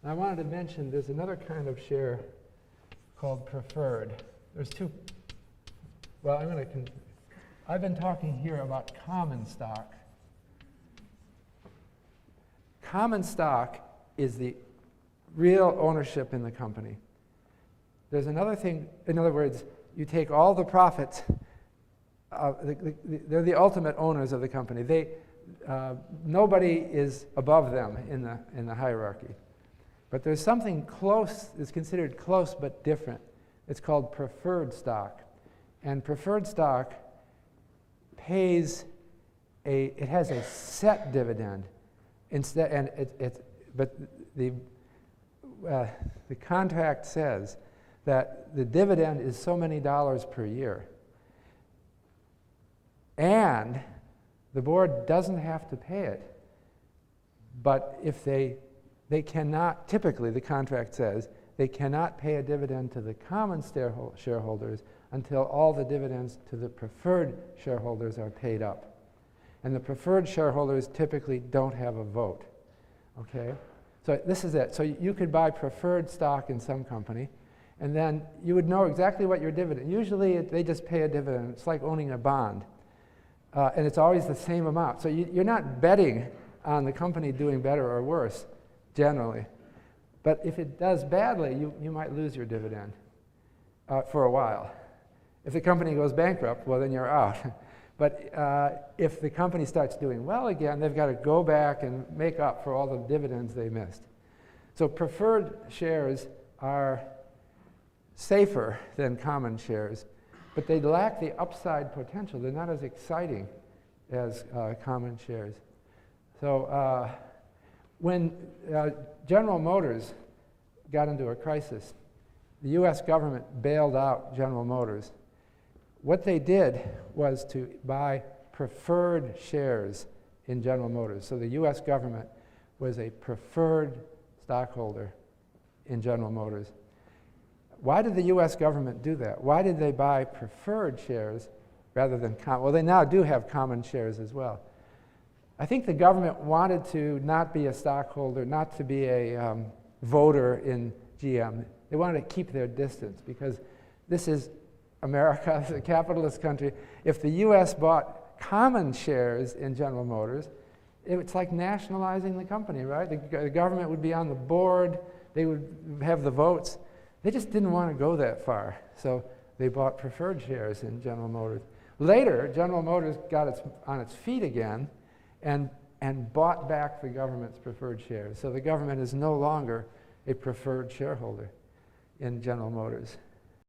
And I wanted to mention there's another kind of share called preferred. There's two. Well, I've been talking here about common stock. Common stock is the real ownership in the company. There's another thing, in other words, you take all the profits, they're the ultimate owners of the company. Nobody is above them in the hierarchy. But there's something close, is considered close but different. It's called preferred stock. And preferred stock it has a set dividend. Instead, and but the contract says that the dividend is so many dollars per year. And the board doesn't have to pay it. But if they cannot, typically the contract says, they cannot pay a dividend to the common shareholders until all the dividends to the preferred shareholders are paid up. And the preferred shareholders typically don't have a vote. Okay? So this is it. So you could buy preferred stock in some company, and then you would know exactly what your dividend. Usually they just pay a dividend. It's like owning a bond. And it's always the same amount. So you're not betting on the company doing better or worse, generally. But if it does badly, you might lose your dividend for a while. If the company goes bankrupt, well, then you're out. But if the company starts doing well again, they've got to go back and make up for all the dividends they missed. So preferred shares are safer than common shares, but they lack the upside potential. They're not as exciting as common shares. So when General Motors got into a crisis, the US government bailed out General Motors. What they did was to buy preferred shares in General Motors. So the US government was a preferred stockholder in General Motors. Why did the US government do that? Why did they buy preferred shares rather than common? Well, they now do have common shares as well. I think the government wanted to not be a stockholder, not to be a voter in GM. They wanted to keep their distance because this is America, it's a capitalist country. If the US bought common shares in General Motors, it's like nationalizing the company, right? The government would be on the board, they would have the votes. They just didn't want to go that far, so they bought preferred shares in General Motors. Later, General Motors got on its feet again and bought back the government's preferred shares. So the government is no longer a preferred shareholder in General Motors.